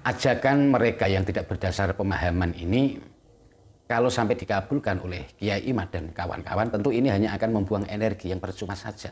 ajakan mereka yang tidak berdasar pemahaman ini, kalau sampai dikabulkan oleh Kiai Imad dan kawan-kawan, tentu ini hanya akan membuang energi yang percuma saja.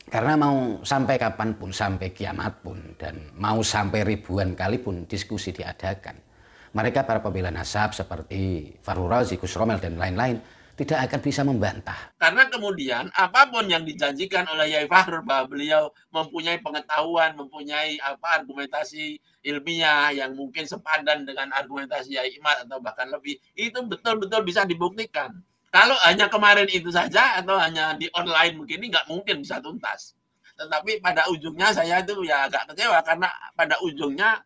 Karena mau sampai kapanpun, sampai kiamat pun, dan mau sampai ribuan kali pun diskusi diadakan, mereka para pembela nasab seperti Fahru Razi, Gus Romel, dan lain-lain tidak akan bisa membantah. Karena kemudian apapun yang dijanjikan oleh Yai Fahrur bahwa beliau mempunyai pengetahuan, mempunyai argumentasi ilmiah yang mungkin sepadan dengan argumentasi Yai Imad atau bahkan lebih, itu betul-betul bisa dibuktikan. Kalau hanya kemarin itu saja atau hanya di online begini nggak mungkin bisa tuntas. Tetapi pada ujungnya saya itu ya agak kecewa karena pada ujungnya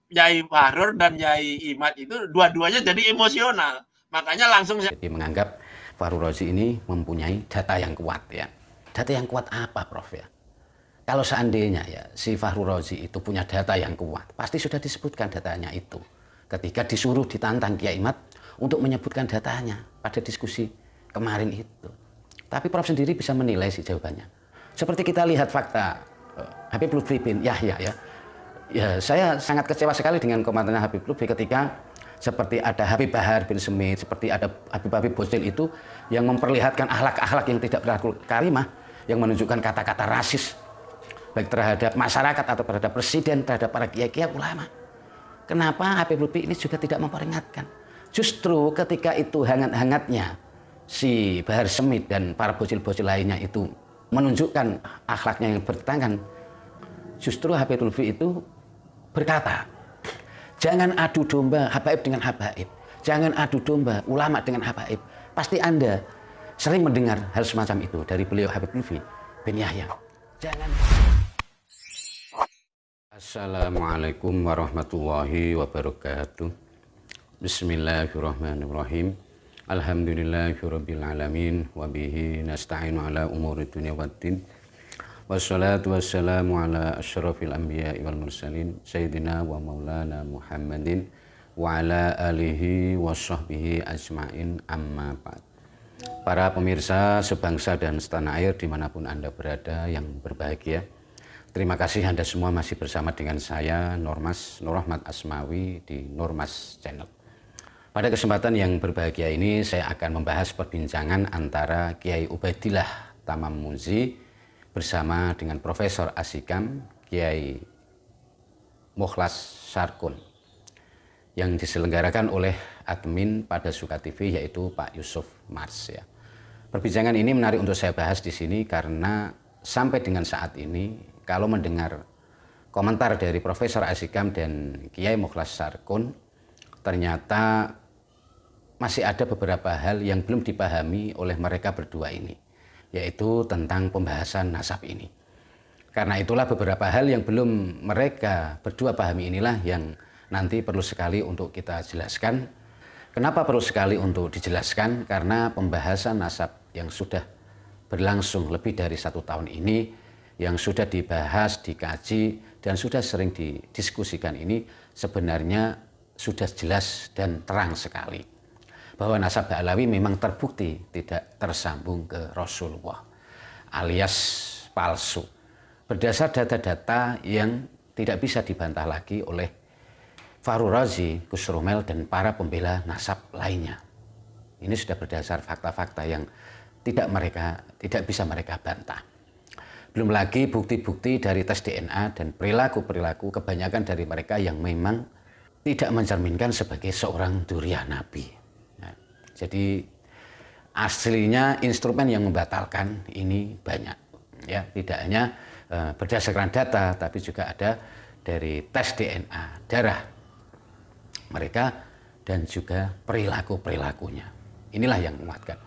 Yai Fahrur dan Yai Imad itu dua-duanya jadi emosional. Makanya langsung jadi menganggap Fahru Razi ini mempunyai data yang kuat ya. Data yang kuat apa, Prof ya? Kalau seandainya ya si Fahru Razi itu punya data yang kuat, pasti sudah disebutkan datanya itu. Ketika disuruh ditantang Kiai Imad untuk menyebutkan datanya pada diskusi kemarin itu. Tapi Prof sendiri bisa menilai sih jawabannya. Seperti kita lihat fakta Habib Lutfi bin Yahya ya. Ya, saya sangat kecewa sekali dengan komentarnya Habib Lutfi ketika seperti ada Habib Bahar bin Semit, seperti ada Habib Bostil itu yang memperlihatkan akhlak-akhlak yang tidak berlaku karimah, yang menunjukkan kata-kata rasis baik terhadap masyarakat atau terhadap presiden, terhadap para kiai-kiai ulama. Kenapa Habib Lutfi ini juga tidak memperingatkan? Justru ketika itu hangat-hangatnya si Bahar Semit dan para bocil-bocil lainnya itu menunjukkan akhlaknya yang bertentangan, justru Habib Lutfi itu berkata, jangan adu domba habaib dengan habaib. Jangan adu domba ulama dengan habaib. Pasti Anda sering mendengar hal semacam itu dari beliau Habib Lutfi bin Yahya. Jangan. Assalamualaikum warahmatullahi wabarakatuh. Bismillahirrahmanirrahim. Alhamdulillahirabbil alamin wa bihi nasta'inu ala umuri dunya waddin. Wassalatu wassalamu ala asyrafil anbiya'i wal mursalin Sayyidina wa maulana Muhammadin wa ala alihi wa sahbihi ajma'in amma ba'd. Para pemirsa sebangsa dan setanah air dimanapun Anda berada yang berbahagia, terima kasih Anda semua masih bersama dengan saya Normas, Nur Rahmat Asmawi di Normas Channel. Pada kesempatan yang berbahagia ini saya akan membahas perbincangan antara Kiai Ubaidillah Tamam Muzi bersama dengan Profesor Asyikam Kiai Mukhlas Sarkun yang diselenggarakan oleh admin pada Suka TV yaitu Pak Yusuf Mars ya. Perbincangan ini menarik untuk saya bahas di sini karena sampai dengan saat ini kalau mendengar komentar dari Profesor Asyikam dan Kiai Mukhlas Sarkun, ternyata masih ada beberapa hal yang belum dipahami oleh mereka berdua ini, yaitu tentang pembahasan nasab ini. Karena itulah beberapa hal yang belum mereka berdua pahami inilah yang nanti perlu sekali untuk kita jelaskan. Kenapa perlu sekali untuk dijelaskan? Karena pembahasan nasab yang sudah berlangsung lebih dari 1 tahun ini, yang sudah dibahas, dikaji, dan sudah sering didiskusikan ini sebenarnya sudah jelas dan terang sekali bahwa nasab Ba'alawi memang terbukti tidak tersambung ke Rasulullah alias palsu berdasar data-data yang tidak bisa dibantah lagi oleh Fahru Razi, Gus Romel, dan para pembela nasab lainnya. Ini sudah berdasar fakta-fakta yang tidak bisa mereka bantah. Belum lagi bukti-bukti dari tes DNA dan perilaku-perilaku kebanyakan dari mereka yang memang tidak mencerminkan sebagai seorang duriah Nabi. Jadi aslinya instrumen yang membatalkan ini banyak ya, tidak hanya berdasarkan data tapi juga ada dari tes DNA darah mereka dan juga perilakunya. Inilah yang menguatkan.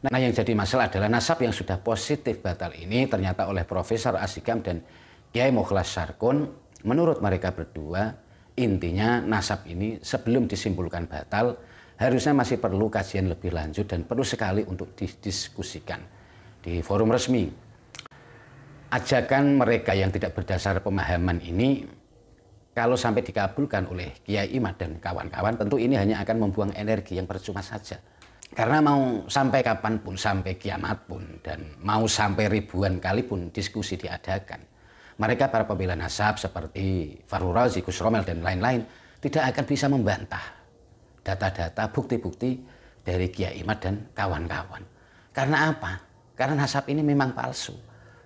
Nah, yang jadi masalah adalah nasab yang sudah positif batal ini ternyata oleh Profesor Asyikam dan Kiai Mukhlas Sarkun, menurut mereka berdua intinya nasab ini sebelum disimpulkan batal harusnya masih perlu kajian lebih lanjut dan perlu sekali untuk didiskusikan di forum resmi. Ajakan mereka yang tidak berdasar pemahaman ini, kalau sampai dikabulkan oleh Kiai Imad dan kawan-kawan, tentu ini hanya akan membuang energi yang percuma saja. Karena mau sampai kapanpun, sampai kiamat pun, dan mau sampai ribuan kali pun diskusi diadakan, mereka para pembela nasab seperti Fahru Razi, Gus Romel, dan lain-lain tidak akan bisa membantah data-data, bukti-bukti dari Kiai Imad dan kawan-kawan. Karena apa? Karena nasab ini memang palsu.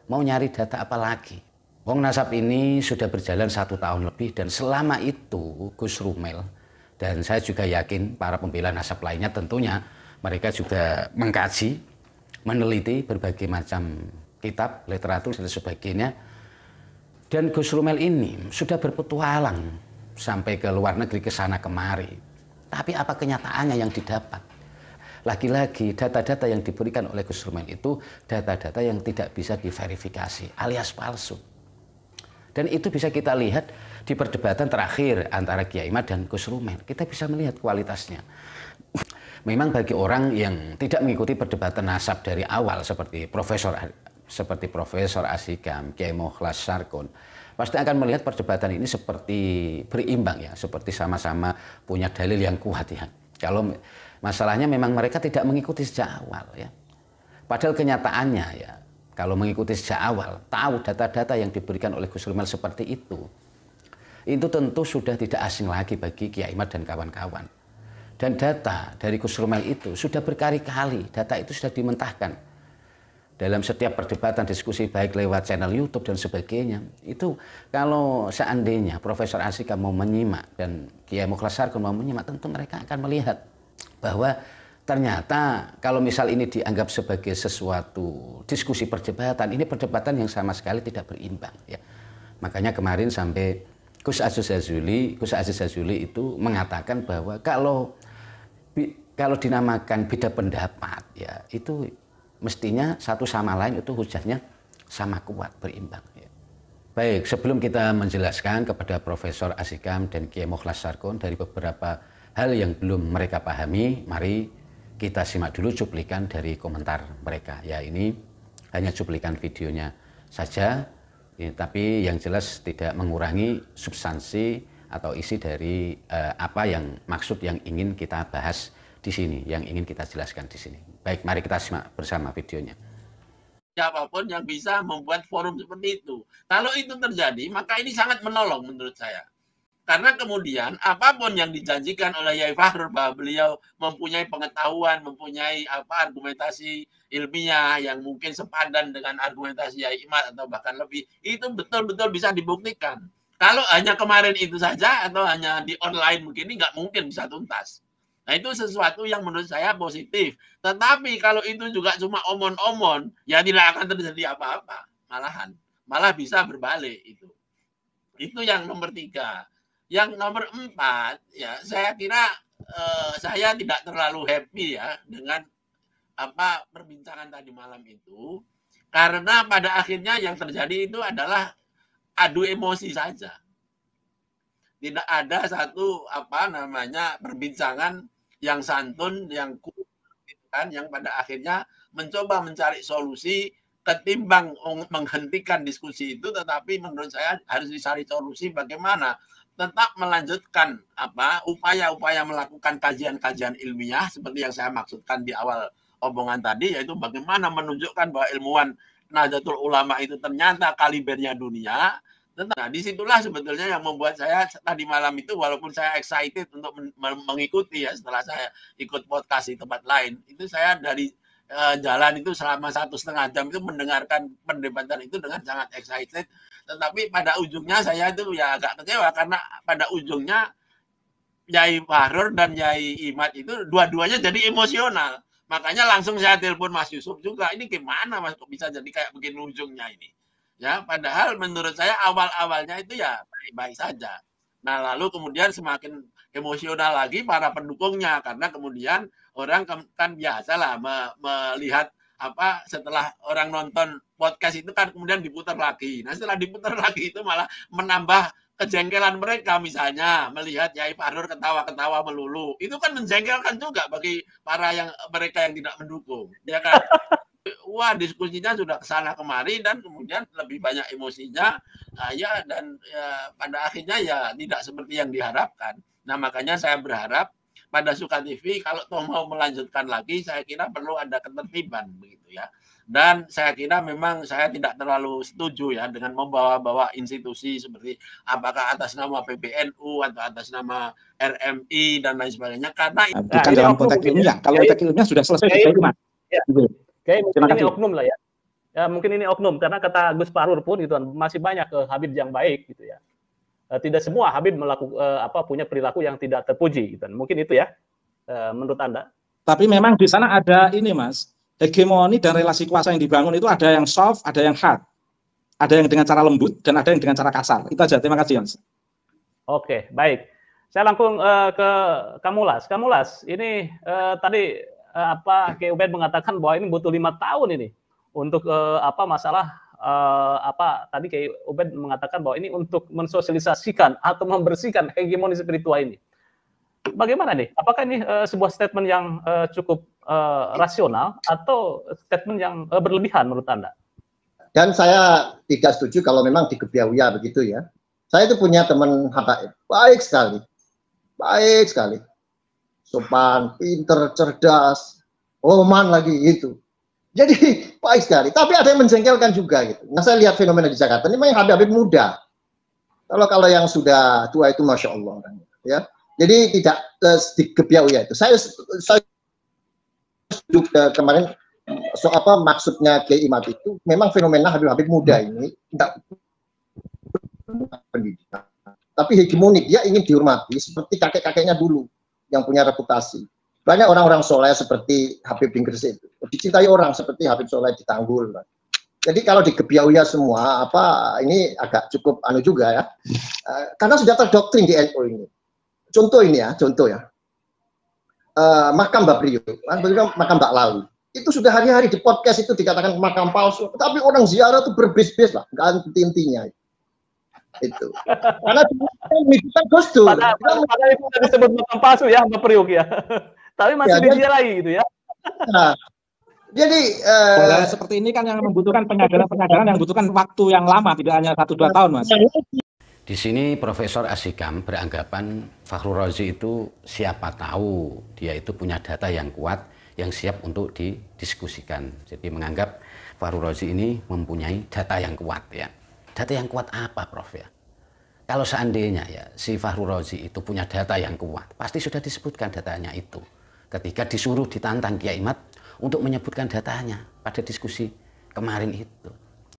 Mau nyari data apa lagi? Wong nasab ini sudah berjalan 1 tahun lebih, dan selama itu Gus Romel dan saya juga yakin para pembela nasab lainnya tentunya mereka juga mengkaji, meneliti berbagai macam kitab, literatur, dan sebagainya. Dan Gus Romel ini sudah berpetualang sampai ke luar negeri, ke sana kemari. Tapi apa kenyataannya yang didapat? Lagi-lagi data-data yang diberikan oleh Gus Romel itu data-data yang tidak bisa diverifikasi alias palsu. Dan itu bisa kita lihat di perdebatan terakhir antara Kiai Imad dan Gus Romel. Kita bisa melihat kualitasnya. Memang bagi orang yang tidak mengikuti perdebatan nasab dari awal seperti Profesor Asyikam, Kiai Mukhlas Sarkun, pasti akan melihat perdebatan ini seperti berimbang ya, seperti sama-sama punya dalil yang kuat ya. Kalau masalahnya memang mereka tidak mengikuti sejak awal ya. Padahal kenyataannya ya, kalau mengikuti sejak awal, tahu data-data yang diberikan oleh Gus Romel seperti itu tentu sudah tidak asing lagi bagi Kiai Imad dan kawan-kawan. Dan data dari Gus Romel itu sudah berkali-kali, data itu sudah dimentahkan dalam setiap perdebatan, diskusi, baik lewat channel YouTube dan sebagainya. Itu kalau seandainya Profesor Asyikam mau menyimak dan Kiai Mukhlas Sarkun mau menyimak, tentu mereka akan melihat bahwa ternyata kalau misal ini dianggap sebagai sesuatu diskusi perdebatan, ini perdebatan yang sama sekali tidak berimbang ya. Makanya kemarin sampai Gus Aziz Syadzili itu mengatakan bahwa kalau dinamakan beda pendapat ya, itu mestinya satu sama lain itu hujahnya sama kuat, berimbang ya. Baik, sebelum kita menjelaskan kepada Profesor Asyikam dan Kiai Mukhlas Sarkun dari beberapa hal yang belum mereka pahami, mari kita simak dulu cuplikan dari komentar mereka. Ya, ini hanya cuplikan videonya saja ya, tapi yang jelas tidak mengurangi substansi atau isi dari apa yang maksud yang ingin kita bahas di sini, yang ingin kita jelaskan di sini. Baik, mari kita simak bersama videonya. Siapapun yang bisa membuat forum seperti itu. Kalau itu terjadi, maka ini sangat menolong menurut saya. Karena kemudian apapun yang dijanjikan oleh Yai Fakhrur bahwa beliau mempunyai pengetahuan, mempunyai argumentasi ilmiah yang mungkin sepadan dengan argumentasi Yai Imad atau bahkan lebih, itu betul-betul bisa dibuktikan. Kalau hanya kemarin itu saja atau hanya di online mungkin ini nggak mungkin bisa tuntas. Nah, itu sesuatu yang menurut saya positif. Tetapi kalau itu juga cuma omon-omon, ya tidak akan terjadi apa-apa. Malah bisa berbalik itu. Itu yang nomor 3. Yang nomor 4, ya saya kira saya tidak terlalu happy ya dengan perbincangan tadi malam itu. Karena pada akhirnya yang terjadi itu adalah adu emosi saja. Tidak ada satu perbincangan yang santun, yang cool, gitu kan, yang pada akhirnya mencoba mencari solusi ketimbang menghentikan diskusi itu, tetapi menurut saya harus dicari solusi bagaimana tetap melanjutkan upaya-upaya melakukan kajian-kajian ilmiah seperti yang saya maksudkan di awal omongan tadi, yaitu bagaimana menunjukkan bahwa ilmuwan Nahdlatul Ulama itu ternyata kalibernya dunia. Nah, disitulah sebetulnya yang membuat saya tadi malam itu, walaupun saya excited untuk mengikuti ya setelah saya ikut podcast di tempat lain, itu saya dari jalan itu selama 1,5 jam itu mendengarkan perdebatan itu dengan sangat excited. Tetapi pada ujungnya saya itu ya agak kecewa karena pada ujungnya Yai Fakhrur dan Yai Imad itu dua-duanya jadi emosional. Makanya langsung saya telepon Mas Yusuf juga, ini gimana Mas kok bisa jadi kayak begini ujungnya ini. Ya, padahal menurut saya awal-awalnya itu ya baik-baik saja. Nah, lalu kemudian semakin emosional lagi para pendukungnya karena kemudian orang kan biasalah melihat setelah orang nonton podcast itu kan kemudian diputar lagi. Nah, setelah diputar lagi itu malah menambah kejengkelan mereka, misalnya melihat Yai Fakhrur ketawa-ketawa melulu. Itu kan menjengkelkan juga bagi mereka yang tidak mendukung, ya kan? Wah, diskusinya sudah kesana kemari dan kemudian lebih banyak emosinya, dan pada akhirnya ya tidak seperti yang diharapkan. Nah, makanya saya berharap pada Suka TV kalau toh mau melanjutkan lagi, saya kira perlu ada ketertiban begitu ya. Dan saya kira memang saya tidak terlalu setuju ya dengan membawa-bawa institusi seperti apakah atas nama PBNU atau atas nama RMI dan lain sebagainya karena bukan dalam konteks ilmiah. Kalau konteks ilmiah sudah selesai itu, Mas. Ya. Kayak mungkin ini oknum lah ya. Ya, mungkin ini oknum karena kata Gus Fahrur pun gitu kan masih banyak Habib yang baik gitu ya. Tidak semua Habib punya perilaku yang tidak terpuji gitu. Mungkin itu ya menurut Anda. Tapi memang di sana ada ini, Mas, hegemoni dan relasi kuasa yang dibangun itu ada yang soft, ada yang hard. Ada yang dengan cara lembut dan ada yang dengan cara kasar. Itu aja. Terima kasih, Mas. Oke, baik. Saya langsung ke Kamulas. Kamulas, ini tadi Kiai Ubaid mengatakan bahwa ini butuh 5 tahun ini untuk tadi Kiai Ubaid mengatakan bahwa ini untuk mensosialisasikan atau membersihkan hegemoni spiritual ini. Bagaimana nih? Apakah ini sebuah statement yang cukup rasional atau statement yang berlebihan menurut Anda? Dan saya tidak setuju kalau memang di Gebiawiyah begitu ya. Saya itu punya teman habaib, baik sekali, sopan, pinter, cerdas, oman lagi gitu. Jadi baik sekali. Tapi ada yang menjengkelkan juga gitu. Nah saya lihat fenomena di Jakarta ini memang habib muda. Kalau yang sudah tua itu masya Allah ya. Jadi tidak di Gebiawiyah itu. Saya kemarin maksudnya Kiai Imad itu memang fenomena habib muda ini tidak pendidikan. Tapi hegemonik, dia ingin dihormati seperti kakek-kakeknya dulu yang punya reputasi. Banyak orang-orang soleh seperti Habib bin Gresik itu dicintai orang seperti Habib Soleh di Tanggul. Jadi kalau di Gebiawiyah semua ini agak cukup juga ya, karena sudah terdoktrin di NU ini. Contoh ya, makam Mbak Priyo, makam Mbak Lawi, itu sudah hari-hari di podcast itu dikatakan makam palsu, tapi orang ziarah itu berbis-bis lah, nggak intinya. Itu karena menunjukkan Gus Dur. Padahal itu disebut makam palsu ya Mbak Priok ya. Tapi masih diziarahi gitu ya. Nah, jadi seperti ini kan yang membutuhkan penyadaran yang membutuhkan waktu yang lama, tidak hanya 1-2 tahun, Mas. Di sini Profesor Asyikam beranggapan Fakhrul Razi itu siapa tahu dia itu punya data yang kuat yang siap untuk didiskusikan. Jadi menganggap Fakhrul Razi ini mempunyai data yang kuat ya. Data yang kuat apa, Prof ya? Kalau seandainya ya si Fakhrul Razi itu punya data yang kuat, pasti sudah disebutkan datanya itu. Ketika disuruh ditantang Kiai Imad untuk menyebutkan datanya pada diskusi kemarin itu.